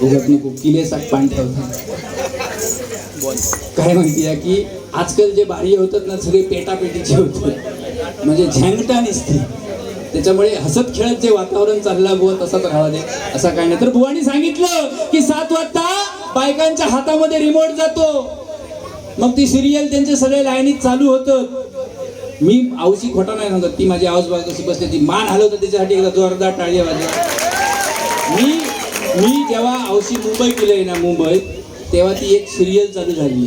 उगत नको किले सात पान ठेवतात. काय माहिती आहे की आजकाल जे बारी होतात ना सगळे पेटापेटीचे होतात, म्हणजे झँगटा नसते. त्याच्यामुळे हसत खेळत जे वातावरण चाललं बुवा तसंच राहावं दे, असं काय नाही. तर बुवानी सांगितलं की 7 वाजता बायकांच्या हातामध्ये रिमोट जातो, मग ती सिरियल त्यांचे सगळे लाईनीत चालू होतं. मी आवशी खोटा नाही सांगत, ती माझी आवाज बाग कशी बसते, ती मान हलवतं त्याच्यासाठी एकदा जोरदार टाळी वाजवा. मी जेव्हा औशी मुंबई केलंय ना मुंबईत, तेव्हा ती एक सिरियल चालू झाली,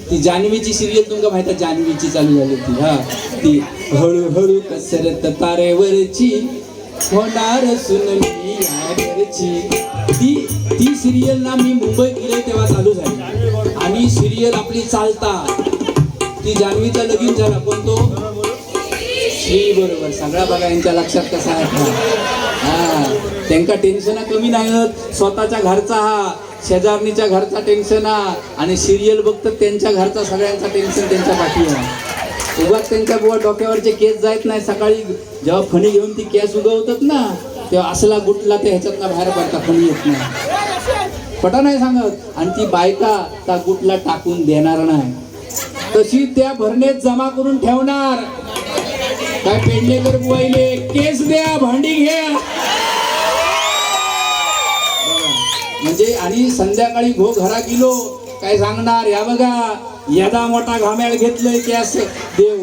ती जान्हवीची सिरियल. तुमका माहिती आहे जान्हवीची चालू झाली ती, हा ती हळूहळू कसरत तारेवरची होणार सुनली यावरची. ती सिरियल ना मी मुंबई केलंय तेव्हा चालू झाली. आणि सिरियल आपली चालता ती जान्हवीचा लगीन झाला, पण तो श्री बरोबर सगळा बघा यांच्या लक्षात कसा आहे. हा त्यांना टेन्शन कमी नाही होत, स्वतःच्या घरचा हा शेजारणीच्या घरचा टेन्शन हा, आणि सिरियल बघतात त्यांच्या घरचा सगळ्यांचा टेन्शन त्यांच्या पाठीवर. उगाच त्यांच्या बुवा डोक्यावरचे केस जायत नाही. सकाळी जेव्हा फणी घेऊन ती केस उगवतात ना, तेव्हा असला गुटला ते ह्याच्यातनं बाहेर पडता, फणी येत नाही, पटा नाही सांगत. आणि ती बायका त्या गुटला टाकून देणार नाही, तशी त्या भरणेत जमा करून ठेवणार. काय पेडणेकर बुवाईले केस द्या भांडी घ्या म्हणजे. आणि संध्याकाळी घरा गेलो काय सांगणार, या बघा यदा मोठा घाम्याळ घेतलंय केस देव,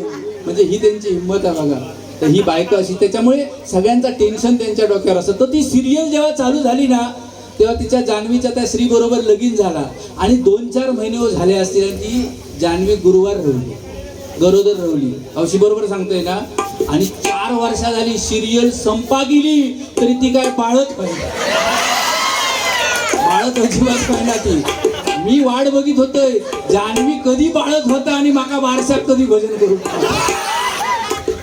म्हणजे ही त्यांची हिंमत आहे बघा. तर ही बायका अशी, त्याच्यामुळे सगळ्यांचं टेन्शन त्यांच्या डोक्यावर असतं. तर ती सिरियल जेव्हा चालू झाली ना, तेव्हा तिच्या जान्हवीच्या त्या श्री बरोबर लगीन झाला, आणि 2-4 महिने झाले असतील ती जान्हवी गुरुवार रवली, गरोदर रवली. औशी बरोबर सांगतोय ना. आणि 4 वर्ष झाली सिरियल संपा गेली तरी ती काय बाळत पाहिजे, बाळत अजिबात पाहिजे ती. मी वाट बघित होतोय जान्हवी कधी बाळत होता आणि माका वारसात कधी भजन करू,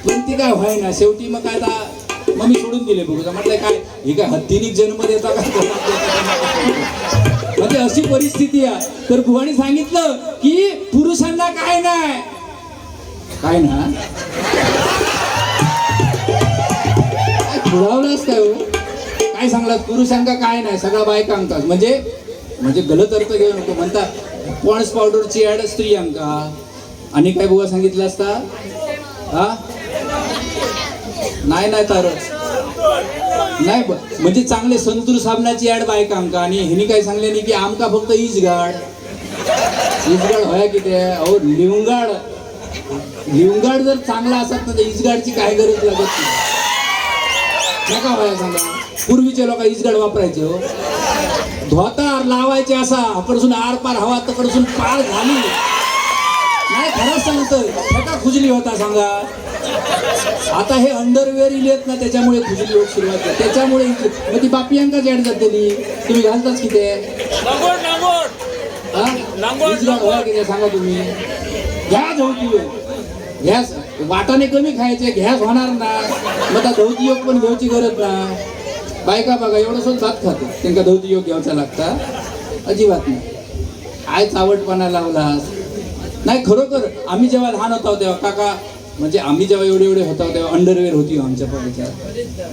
पण ती काय व्हाय ना. शेवटी मग काय मग मी सोडून दिले बघू. म्हटलं काय हे काय हत्तीनी जन्म देता का, म्हणजे अशी परिस्थिती आहे. तर बुवानी सांगितलं की पुरुषांना काय नाही, काय ना खुळावलाच काय हो, काय सांगलात पुरुषांका काय नाही, सगळा बायकांकाच. म्हणजे गलत अर्थ घेऊ नको. म्हणता पॉन्ड्स पावडरची ऍड स्त्रियांका, आणि काय बुवा सांगितलं असता, हा नाही तारच नाही, म्हणजे चांगले संतूर साबणाची ऍड बायकांका. आणि ह्यानी काय सांगले नाही की आमका फक्त इजगाड व्हाया की ते. अहो लिवंगाड जर चांगला असत ना तर इजगाडची काय गरज लागत नाही. नका व्हाया सांगा, पूर्वीचे लोक इजगाड वापरायचे हो, धोतार लावायचे असा, कडसून आर पार हवा तकडसून पार झाली नाही. खरंच सांगतोय नका खुजली होता सांगा. आता हे अंडरवेअर इलेत ना, त्याच्यामुळे खुजली होत सुरुवात आहे, त्याच्यामुळे. मग ती बापियांका जॅड जाते तुम्ही घालताच कि ते सांगा तुम्ही. घ्यास होती घ्यास वाटाने कमी खायचे, घ्यास होणार ना, मग त्या धवती योग पण घ्यायची गरज ना. बायका बघा एवढंच भात खातो, त्यांना धवती योग घ्यायचा लागता, अजिबात नाही. काय चावटपणा लावलास नाही. खरोखर आम्ही जेव्हा लहान होतो तेव्हा काका, म्हणजे आम्ही जेव्हा एवढे होतो तेव्हा अंडरवेअर होती आमच्या पायाच्या,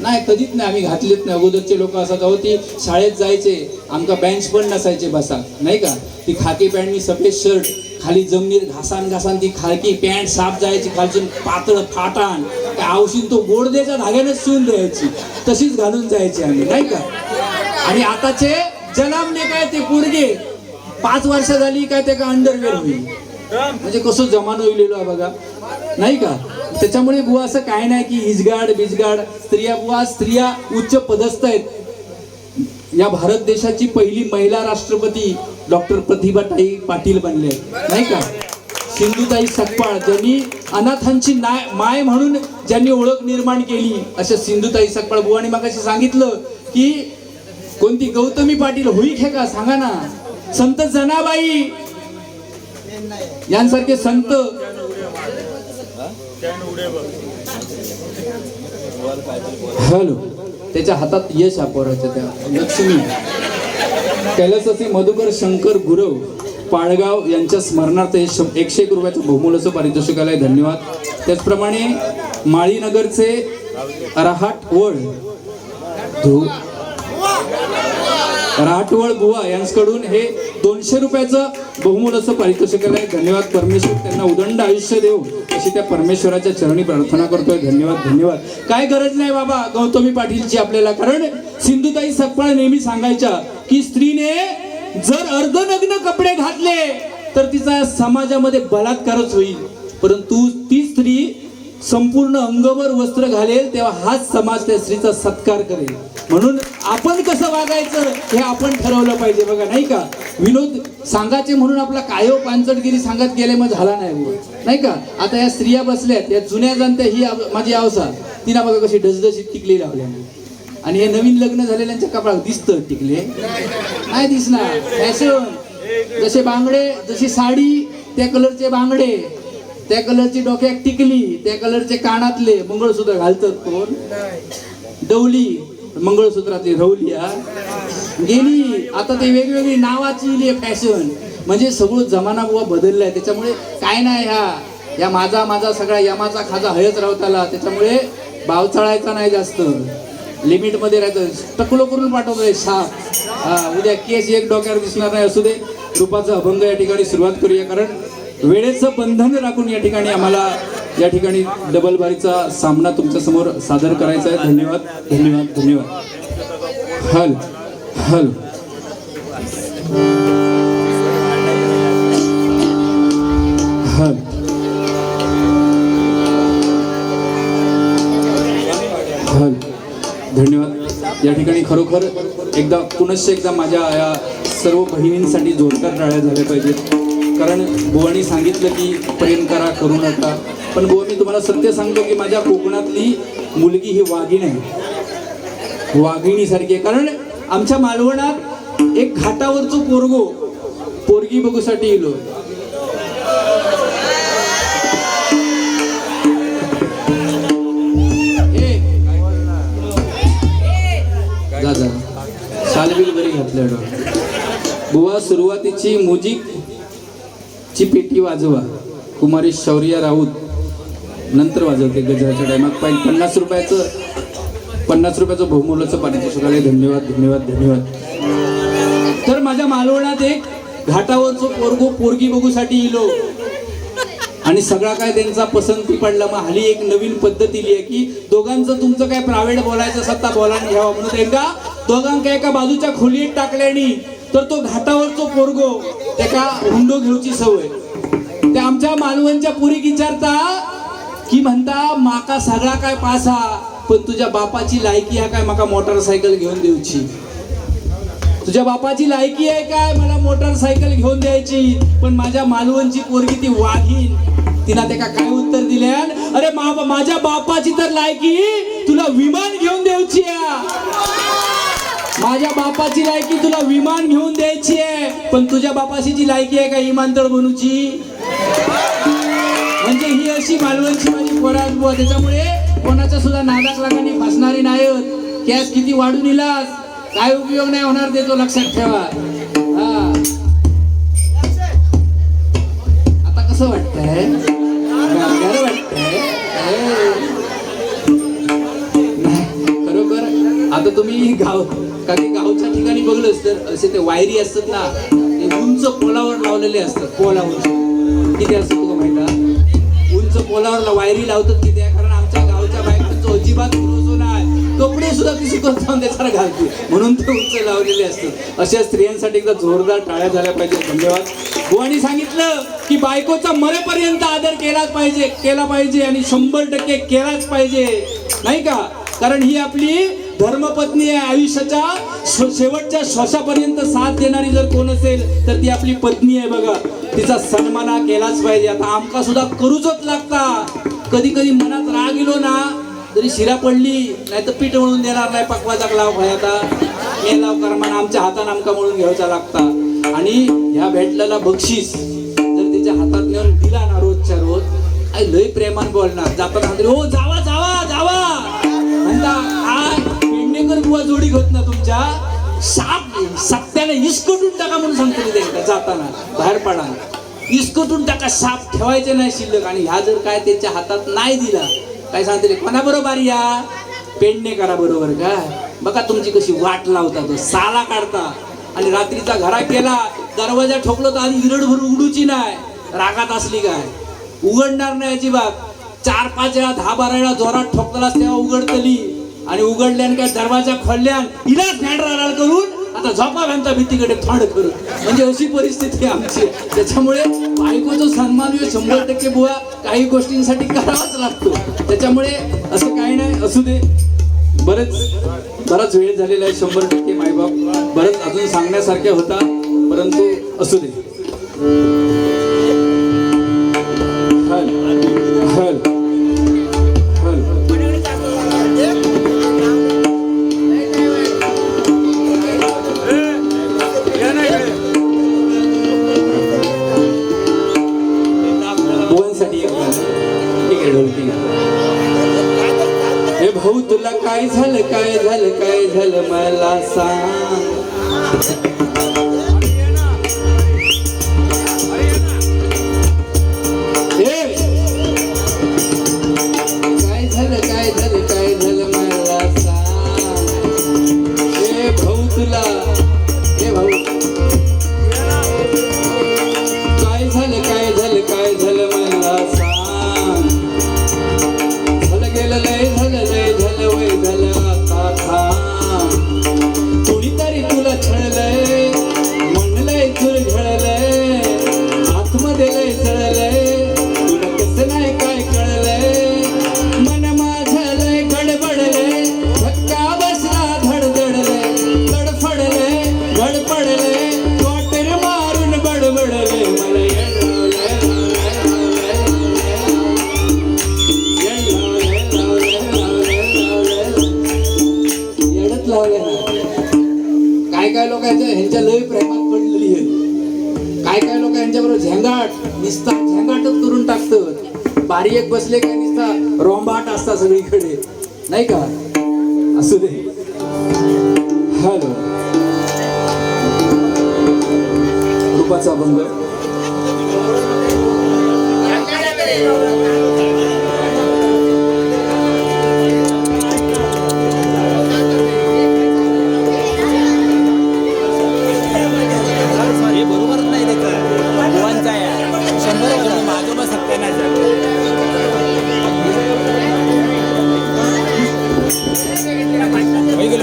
नाही कधीच नाही आम्ही घातलीच नाही. अगोदरचे लोक असं जाऊ, ती शाळेत जायचे, आमका बेंच पण नसायचे बसा नाही का. ती खाकी पॅन्ट नी सफेद शर्ट, खाली जमिनीत घासान ती खाकी पॅन्ट साफ जायची, खालचून पातळ फाटाण, काय औषध तो गोडदेच्या धाग्यानेच शिवून द्यायची, तशीच घालून जायची आम्ही नाही का. आणि आताचे जन्मने काय ते पोरगे 5 वर्ष झाली काय ते का अंडरवेअर होईल, म्हणजे कसं जमानो येलेलो आहे बघा नाही का. त्याच्यामुळे बुवा असं काय नाही की इजगाड बिजगाड. स्त्रिया उच्च पदस्थ आहेत. या भारत देशाची पहिली महिला राष्ट्रपती डॉक्टर प्रतिभाताई पाटील बनले नाही का. सिंधुताई सकपाळ, ज्यांनी अनाथांची माय म्हणून ज्यांनी ओळख निर्माण केली, अशा सिंधुताई सकपाळ. बुवानी मग अशी सांगितलं की कोणती गौतमी पाटील होई खे का सांगा ना. संत जनाबाई यांसारखे संत, हॅलो, त्याच्या हातात यश पोराच्या त्या लक्ष्मी. कैलासाचे मधुकर शंकर गुरव पाळगाव यांच्या स्मरणार्थ 101 रुपयाचं बहुमूल्याचं पारितोषिक आलंय, धन्यवाद. त्याचप्रमाणे माळीनगरचे रहाट वड राठवळ बुवा यांच्याकडून हे 200 रुपयाचं बहुमूल असं पारितोषिक आहे. धन्यवाद. परमेश्वर त्यांना उदंड आयुष्य देव अशी त्या परमेश्वराच्या चरणी प्रार्थना करतोय. धन्यवाद धन्यवाद. काय गरज नाही बाबा गौतमी पाटीलची आपल्याला, कारण सिंधुताई सकपाळ नेहमी सांगायच्या की स्त्रीने जर अर्धनग्न कपडे घातले तर तिचा समाजामध्ये बलात्कारच होईल, परंतु ती स्त्री संपूर्ण अंगभर वस्त्र घालेल तेव्हा हाच समाज त्या स्त्रीचा सत्कार करेल. म्हणून आपण कसं वागायचं हे आपण ठरवलं पाहिजे बघा, नाही का. विनोद सांगायचे म्हणून आपला कायो पांचटगिरी सांगत गेले मग झाला नाही का. आता या स्त्रिया बसल्यात, या जुन्या जाणत्या, ही माझी आवसा, तिला बघा कशी डसडशीत टिकली लावल्या, आणि हे नवीन लग्न झालेल्यांच्या कपाळात दिसतं टिकले नाही दिसणार. फॅशन, जसे बांगडे, जशी साडी त्या कलरचे बांगडे, त्या कलरची डोक्यात टिकली, त्या कलरचे कानातले, मंगळसूत्र घालतात कोण, डवली मंगळसूत्रातली रवली गेली. आता ते वेगवेगळी नावाची फॅशन, म्हणजे सगळं जमाना बुवा बदललाय. त्याच्यामुळे काय नाही, ह्या माझा सगळा यमाचा खाजा हयच राहताला, त्याच्यामुळे भाव चढायचा नाही, जास्त लिमिटमध्ये राहायचं. टकलो करून पाठवतोय साप. उद्या केस एक डोक्यावर दिसणार नाही. असू दे, रूपाचा अभंग या ठिकाणी सुरुवात करूया, कारण वेळेचं बंधन राखून या ठिकाणी आम्हाला या ठिकाणी डबल बारीचा सामना तुमच्या समोर सादर करायचा आहे. धन्यवाद धन्यवाद धन्यवाद. हल हल हल हल धन्यवाद. या ठिकाणी खरोखर पुनश्च एकदा माझ्या या सर्व बहिणींसाठी जोरदार टाळ्या झाल्या पाहिजेत, कारण बुवानी सांगितलं की प्रेम करा, करू नका. पण बुवा, मी तुम्हाला सत्य सांगतो की माझ्या कोकणातली मुलगी ही वाघीण आहे, वाघिणीसारखी आहे. कारण आमच्या मालवणात एक घाटावरचं पोरगी बघूसाठी येलो. शालबील बरी घातल्या बुवा. सुरुवातीची म्युझिकची पेटी वाजवा, कुमारी शौर्या राऊत नंतर वाजवते गजराच्या टायमात. 50 रुपयाचं बहुमूल्याचं पारितोषिक आलंय. धन्यवाद धन्यवाद धन्यवाद. तर माझ्या मालवणात एक घाटावरचं पोरगी बघूसाठी इलो, आणि सगळा काय त्यांचा पसंती पडला. मग हल्ली एक नवीन पद्धत इली आहे की दोघांचं तुमचं काय प्रायव्हेट बोलायचं सत्ता बोलायला घ्यावा म्हणून एका दोघांका एका बाजूच्या खोलीत टाकल्यानी, तर तो घाटावरचो पोरगो त्याका हुंडो घेऊची सवय. ते आमच्या मालवणच्या पुरी विचारता की म्हणता माका सगळा काय पासा, पण तुझ्या बापाची लायकी आहे काय माका मोटरसायकल घेऊन देऊची, तुझ्या बापाची लायकी आहे काय मला मोटरसायकल घेऊन द्यायची. पण माझ्या मालवणची पोरगी ती वाघीन, तिला त्याका काय उत्तर दिल्यान, अरे माझ्या बापाची तर लायकी तुला विमान घेऊन द्यायची आहे, माझ्या बापाची लायकी तुला विमान घेऊन द्यायची आहे, पण तुझ्या बापाची जी लायकी आहे का विमानतळ बनूची. म्हणजे ही अशी मालवणची माझी पोरास बुवा. त्याच्यामुळे कोणाच्या सुद्धा नादाक लागाने फसणारी नाही. कॅश किती वाढून इलास काय उपयोग नाही होणार, देतो लक्षात ठेवा. आता कसं वाटतंय, घर वाटतंय खरोखर. आता तुम्ही गावच्या ठिकाणी बघलंच तर असे ते वायरी असतात ना, ते उंच पोलावर लावलेले असतात. पोलावर किती असतं तुला माहिती आहे, उंच पोलावर वायरी लावतात किती, कारण आमच्या गावच्या बायकांचं अजिबात भरोसा नाही, कपडे सुद्धा किसी जाऊन त्याच्यावर घालते म्हणून ते उंच लावलेले असतात. अशा स्त्रियांसाठी एकदा जोरदार टाळ्या झाल्या पाहिजे. धन्यवाद. बुवानी सांगितलं की बायकोचा मरेपर्यंत आदर केला पाहिजे आणि 100% केलाच पाहिजे, नाही का. कारण ही आपली धर्मपत्नी आहे. आयुष्याच्या शेवटच्या श्वासापर्यंत साथ देणारी जर कोण असेल तर ती आपली पत्नी आहे बघा. तिचा सन्मान केलाच पाहिजे. आता आमका सुद्धा करूच लागता. कधी कधी मनात राग इलो ना तरी शिरा पडली नाही तर पीठ म्हणून देणार नाही, पकवाचा लाव भयाता हे लाव कर्मान आमच्या हाताने आमका म्हणून घ्यायचा लागता. आणि ह्या भेटलेला बक्षीस जर तिच्या हातात नेऊन दिला ना रोजच्या रोज, आई लय प्रेमान बोलणार. जाताना हो जावा जावा जावा म्हणता, आय पेंडेकर बुवा जोडी घेत ना तुमच्या साप सत्याने इसकटून टाका म्हणून सांगतो ते जाताना बाहेर पडा, इसकटून टाका, साप ठेवायचे नाही शिल्लक. आणि ह्या जर काय त्यांच्या हातात नाही दिला काय सांगते कोणाबरोबर या पेंडणे करा बरोबर का. बघा तुमची कशी वाट लावता, तो साला काढता आणि रात्रीचा घरा केला, दरवाजा ठोकलो तर आधी विरडभर उघडूची नाही. रागात असली काय उघडणार नाही अजिबात. 4-5 वेळा 10-12 वेळा जोरात ठोकतालाच तेव्हा उघडतली आणि उघडल्यान काय दरवाजा खोलल्यान इलाच फॅडराळ करून आता झोपा भ्यांचा भीतीकडे थोड करू. म्हणजे अशी परिस्थिती आमची. त्याच्यामुळे बायकोचा सन्मान 100% बुवा काही गोष्टींसाठी करावाच लागतो. त्याच्यामुळे असं काही नाही, असू दे. बराच वेळ झालेला आहे. 100% मायबाप बरंच अजून सांगण्यासारख्या होता, परंतु असू दे. हल हल हल बुवांसाठी एक ठीक आहे ढोलकी. हे भाऊ तुला काय झालं काय झालं काय झालं मला सांग. काय झालं काय झालं मला सांग. हे भाऊ तुला हे भाऊ काय झालं काय झालं काय झालं मला सांग. झालं गेलं लय झालं वय झालं आता थांब. कुणीतरी तुला छळलंय म्हणलंय तुला झळलंय आतमध्ये लय जळलंय तुला कसं नाही काय कळलंय. मन माझं लय गडबडलंय धक्का बसला धडधडलंय तडफडलंय धडपडलंय वाटेर मारून बडबडलंय मला येडत लावलंय ना. काय लोक ह्यांच्या लय प्रेमात पडलेली आहे. काय लोक ह्यांच्याबरोबर झेंगाट निसता झेंगाटच करून टाकतात. बारी एक बसले काय निसता रोंबाट असता सगळीकडे नाही का. असू दे. हॅलो रूपाचा अभंग.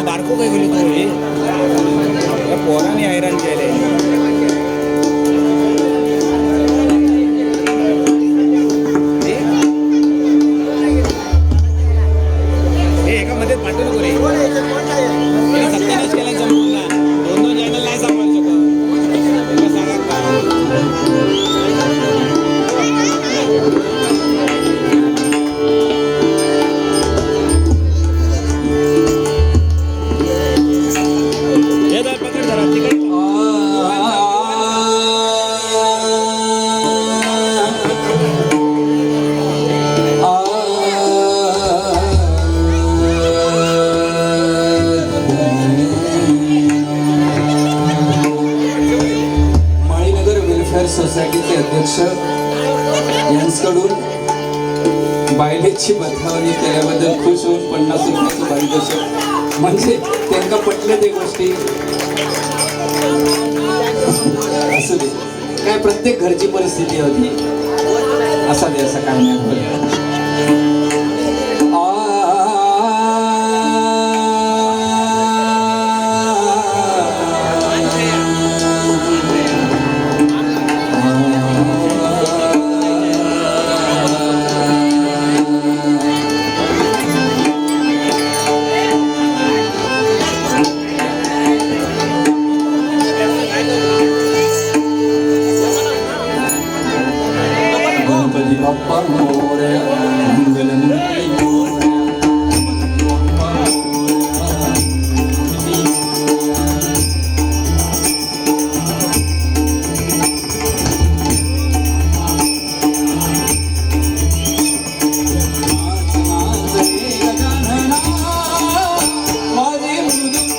बारको काय गेलो तू पोराने हैराण केले. एका मध्ये पाठवू नको रे. सत्यानाश केला जमून ना 2 चॅनल नाही सांभाळू शकत. सांगा सोसायटीचे अध्यक्ष यांच्याकडून बायलेची बदलावणी केल्याबद्दल खुश होऊन 50 रुपयाचं पारितोषिक. म्हणजे त्यांना पटलं ते गोष्टी. असू दे काय प्रत्येक घरची परिस्थिती होती. असा दे असं काय नाही. बाप्पा मोरया मंगलमूर्ती मोरया. माझे मृदुंग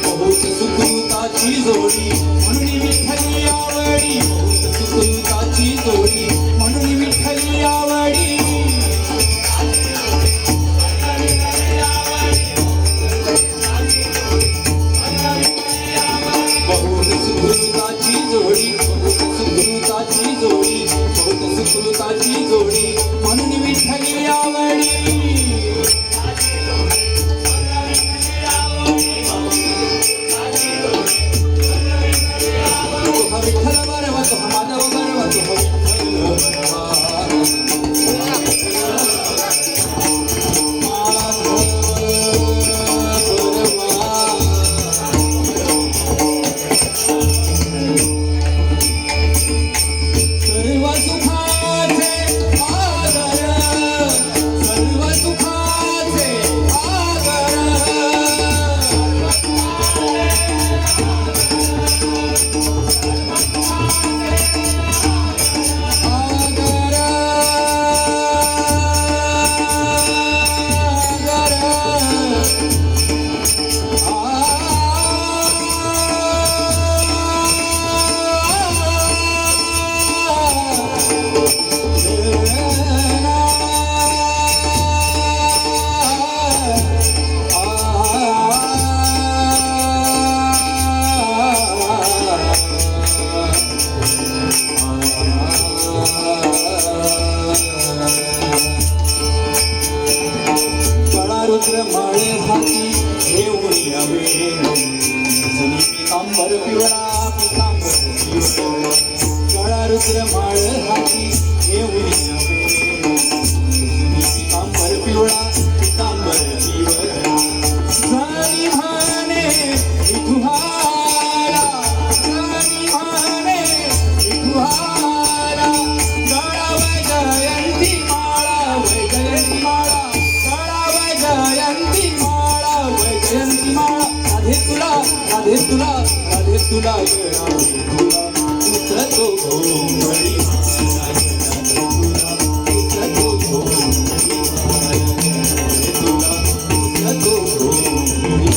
बहुत सुकृताची जोडी म्हणून विठ्ठली आवडी, बहुत सुकृताची जोडी म्हणून विठ्ठली आवडी. बहुत सुकृताची जोडी, बहुत सुकृताची जोडी, बहुत सुकृताची जोडी म्हणून विठ्ठली आवडी. तो हा विठ्ठल बरवा, तो हा माधव बरवा, तो हा विठ्ठल सर्व सुखाचे आगर, सर्व सुखाचे आगर. रुद्र माळे हाती घेऊन यावे, जुनी पितांबर पिवळा पितांबर पिवळा. काळा रुद्र माळ हाती घेऊन यावे, जुनी पितांबर पिवळा पितांबर पिवळा. जाणी म्हणे विठुहाला, जाणी म्हणे विठुहाला, गळा वैजयंती माळा, वैजयंती माळा, जयंती माळा, वैजयंती माळा. राधे तुला, राधे तुला, राधे तुला, राधे तुला. उचलतो घोंगडी उचलतो घोंगडी, राधे तुला उचलतो घोंगडी.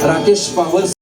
राकेश पावस